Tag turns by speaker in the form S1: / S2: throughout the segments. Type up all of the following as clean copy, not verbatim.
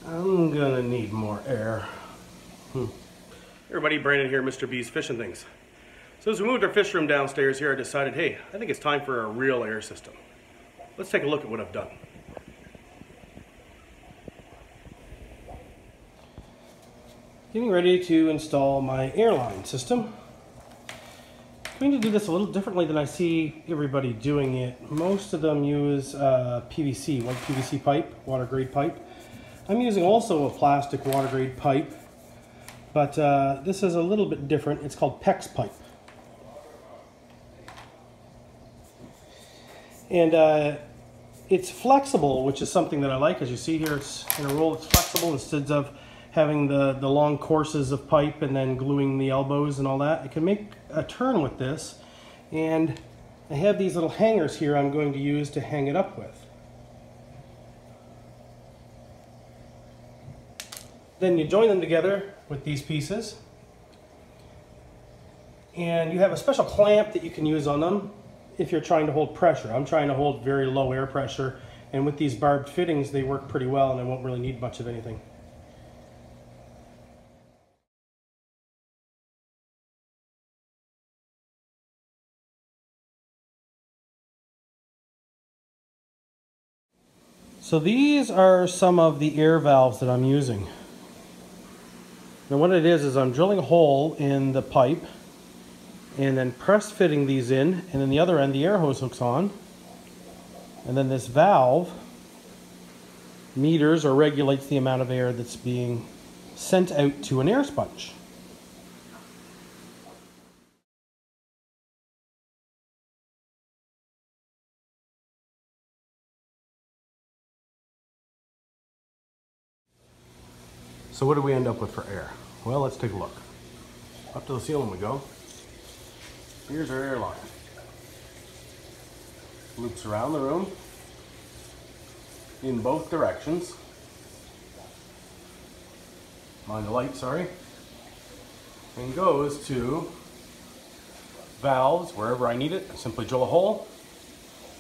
S1: I'm gonna need more air. Hey everybody, Brandon here, Mr. B's Fishing Things. So as we moved our fish room downstairs here, I decided, hey, I think it's time for a real air system. Let's take a look at what I've done. Getting ready to install my airline system. I'm going to do this a little differently than I see everybody doing it. Most of them use PVC, white PVC pipe, water grade pipe. I'm using also a plastic water grade pipe, but this is a little bit different. It's called PEX pipe. And it's flexible, which is something that I like. As you see here, it's in a roll, it's flexible instead of having the long courses of pipe and then gluing the elbows and all that. I can make a turn with this, and I have these little hangers here I'm going to use to hang it up with. Then you join them together with these pieces, and you have a special clamp that you can use on them if you're trying to hold pressure. I'm trying to hold very low air pressure, and with these barbed fittings they work pretty well, and I won't really need much of anything. So these are some of the air valves that I'm using. Now what it is I'm drilling a hole in the pipe and then press fitting these in, and then the other end the air hose hooks on, and then this valve meters or regulates the amount of air that's being sent out to an air sponge. So what do we end up with for air? Well, let's take a look. Up to the ceiling we go. Here's our air line. Loops around the room in both directions. Mind the light, sorry. And goes to valves wherever I need it. I simply drill a hole,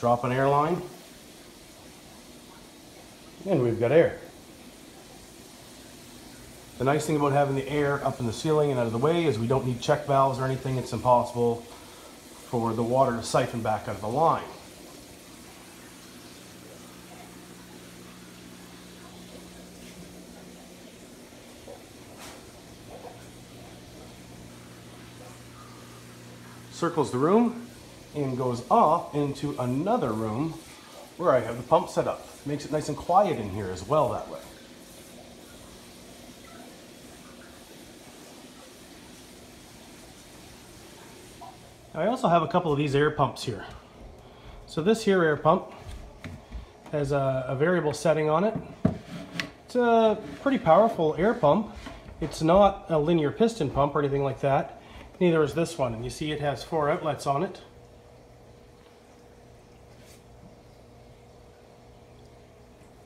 S1: drop an air line, and we've got air. The nice thing about having the air up in the ceiling and out of the way is we don't need check valves or anything. It's impossible for the water to siphon back out of the line. Circles the room and goes off into another room where I have the pump set up. Makes it nice and quiet in here as well that way. I also have a couple of these air pumps here. So this here air pump has a variable setting on it. It's a pretty powerful air pump. It's not a linear piston pump or anything like that. Neither is this one. And you see it has 4 outlets on it.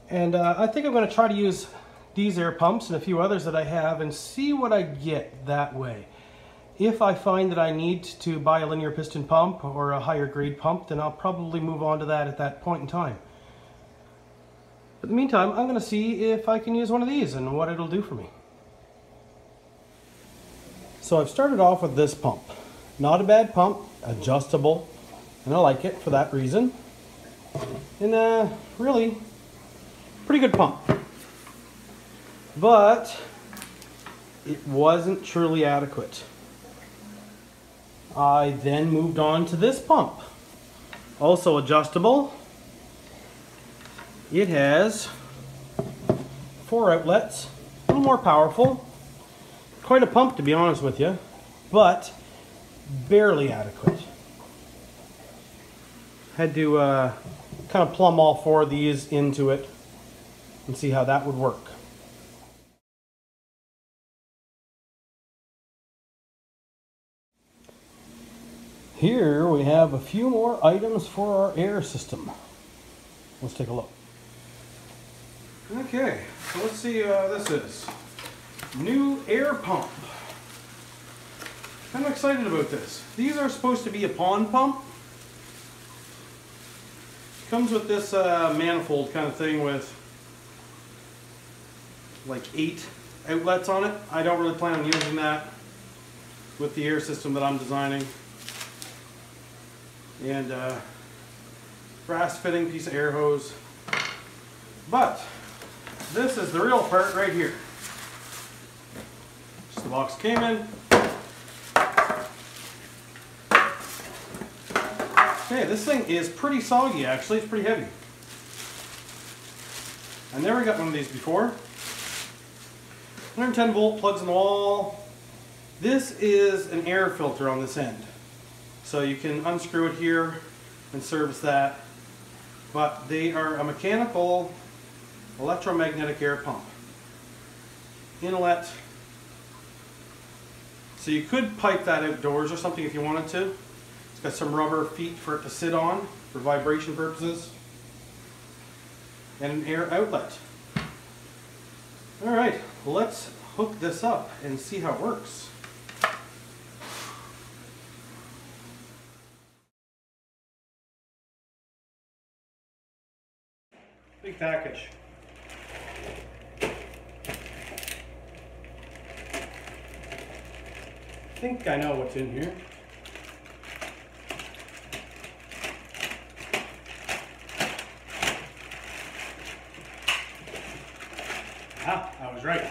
S1: And I think I'm going to try to use these air pumps and a few others that I have and see what I get that way. If I find that I need to buy a linear piston pump or a higher grade pump, then I'll probably move on to that at that point in time. But in the meantime, I'm going to see if I can use one of these and what it'll do for me. So I've started off with this pump. Not a bad pump, adjustable, and I like it for that reason. And really, pretty good pump. But it wasn't truly adequate. I then moved on to this pump. Also adjustable. It has 4 outlets, a little more powerful. Quite a pump, to be honest with you, but barely adequate. Had to kind of plumb all 4 of these into it and see how that would work. Here we have a few more items for our air system. Let's take a look. Okay, so let's see this is. New air pump. I'm excited about this. These are supposed to be a pond pump. Comes with this manifold kind of thing with like 8 outlets on it. I don't really plan on using that with the air system that I'm designing. And brass fitting piece of air hose. But this is the real part right here. Just the box came in. Okay, this thing is pretty soggy actually, it's pretty heavy. I never got one of these before. 110 volt plugs in the wall. This is an air filter on this end. So you can unscrew it here and service that. But they are a mechanical electromagnetic air pump. Inlet. So you could pipe that outdoors or something if you wanted to. It's got some rubber feet for it to sit on for vibration purposes. And an air outlet. Alright, let's hook this up and see how it works. Big package. I think I know what's in here. Ah, I was right.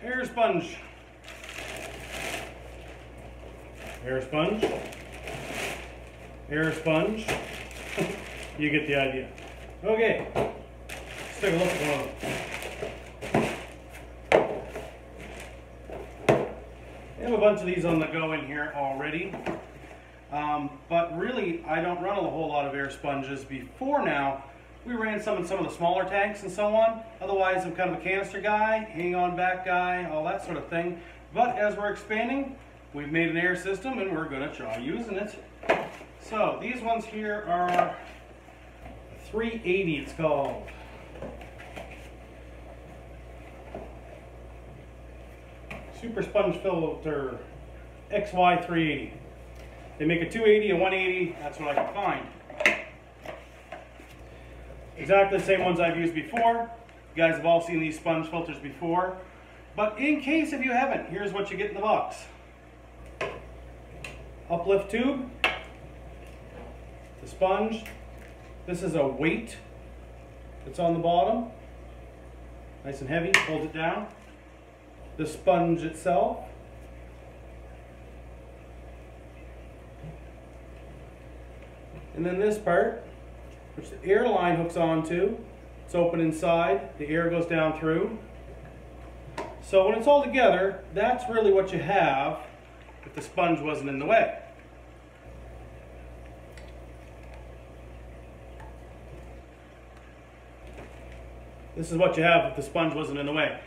S1: Air sponge. Air sponge. Air sponge. You get the idea. Okay, let's take a look at one of them. I have a bunch of these on the go in here already. But really, I don't run a whole lot of air sponges. Before now, we ran some in some of the smaller tanks and so on. Otherwise, I'm kind of a canister guy, hang on back guy, all that sort of thing. But as we're expanding, we've made an air system and we're going to try using it. So these ones here are 380, it's called. Super Sponge Filter XY380. They make a 280, a 180, that's what I can find. Exactly the same ones I've used before. You guys have all seen these sponge filters before. But in case if you haven't, here's what you get in the box. Uplift tube, the sponge. This is a weight that's on the bottom. Nice and heavy, hold it down. The sponge itself. And then this part, which the air line hooks onto. It's open inside, the air goes down through. So when it's all together, that's really what you have if the sponge wasn't in the way. This is what you have if the sponge wasn't in the way.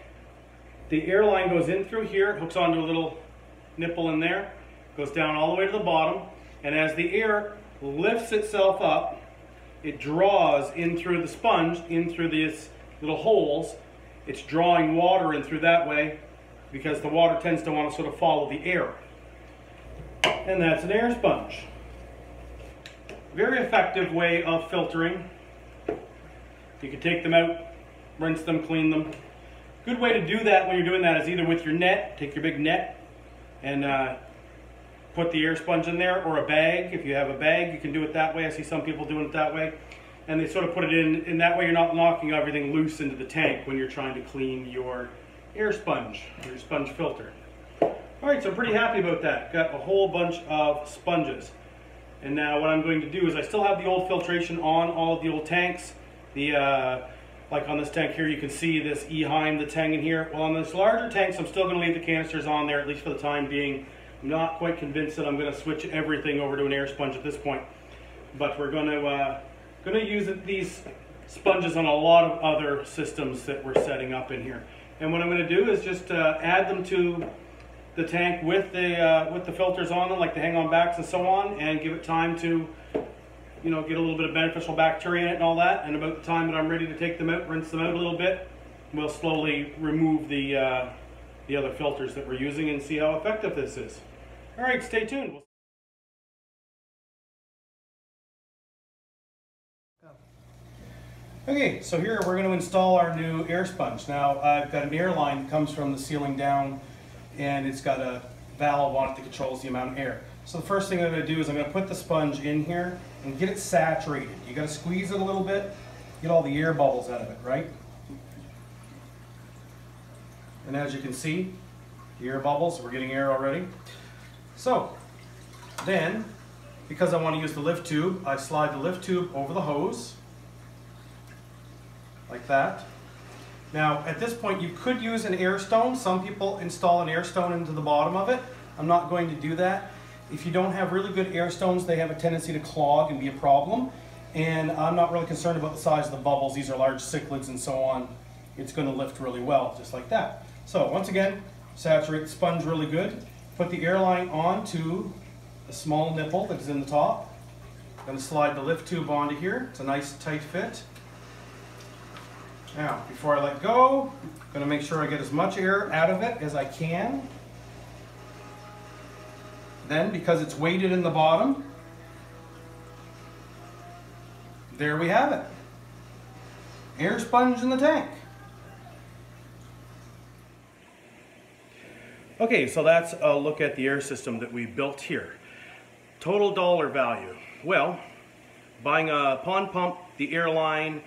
S1: The air line goes in through here, hooks onto a little nipple in there, goes down all the way to the bottom, and as the air lifts itself up, it draws in through the sponge, in through these little holes. It's drawing water in through that way because the water tends to want to sort of follow the air. And that's an air sponge. Very effective way of filtering. You can take them out, rinse them, clean them. Good way to do that when you're doing that is either with your net, take your big net and put the air sponge in there, or a bag. If you have a bag, you can do it that way. I see some people doing it that way. And they sort of put it in that way you're not knocking everything loose into the tank when you're trying to clean your air sponge, your sponge filter. All right, so I'm pretty happy about that. Got a whole bunch of sponges. And now what I'm going to do is I still have the old filtration on all of the old tanks. Like on this tank here, you can see this Eheim that's hanging here. Well, on this larger tanks, I'm still going to leave the canisters on there, at least for the time being. I'm not quite convinced that I'm going to switch everything over to an air sponge at this point. But we're going to use these sponges on a lot of other systems that we're setting up in here. And what I'm going to do is just add them to the tank with the filters on them, like the hang-on backs and so on, and give it time to, you know, get a little bit of beneficial bacteria in it and all that. And about the time that I'm ready to take them out, rinse them out a little bit, we'll slowly remove the other filters that we're using and see how effective this is. All right, stay tuned. Okay, so here we're going to install our new air sponge. Now I've got an air line that comes from the ceiling down, and it's got a valve on it that controls the amount of air. So the first thing I'm going to do is I'm going to put the sponge in here and get it saturated. You got to squeeze it a little bit, get all the air bubbles out of it, right? And as you can see, the air bubbles, we're getting air already. So then, because I want to use the lift tube, I slide the lift tube over the hose, like that. Now, at this point, you could use an air stone. Some people install an air stone into the bottom of it. I'm not going to do that. If you don't have really good air stones, they have a tendency to clog and be a problem. And I'm not really concerned about the size of the bubbles. These are large cichlids and so on. It's going to lift really well, just like that. So once again, saturate the sponge really good. Put the air line onto a small nipple that is in the top. I'm going to slide the lift tube onto here. It's a nice tight fit. Now, before I let go, I'm going to make sure I get as much air out of it as I can. Then, because it's weighted in the bottom, there we have it. Air sponge in the tank. Okay, so that's a look at the air system that we built here. Total dollar value. Well, buying a pond pump, the airline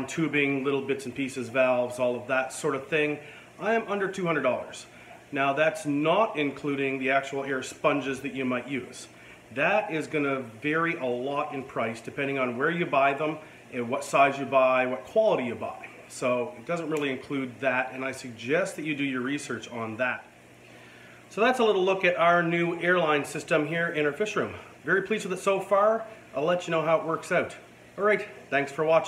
S1: tubing, little bits and pieces, valves, all of that sort of thing, I am under $200. Now that's not including the actual air sponges that you might use. That is going to vary a lot in price depending on where you buy them and what size you buy, what quality you buy. So it doesn't really include that, and I suggest that you do your research on that. So that's a little look at our new airline system here in our fish room. Very pleased with it so far. I'll let you know how it works out. Alright, thanks for watching.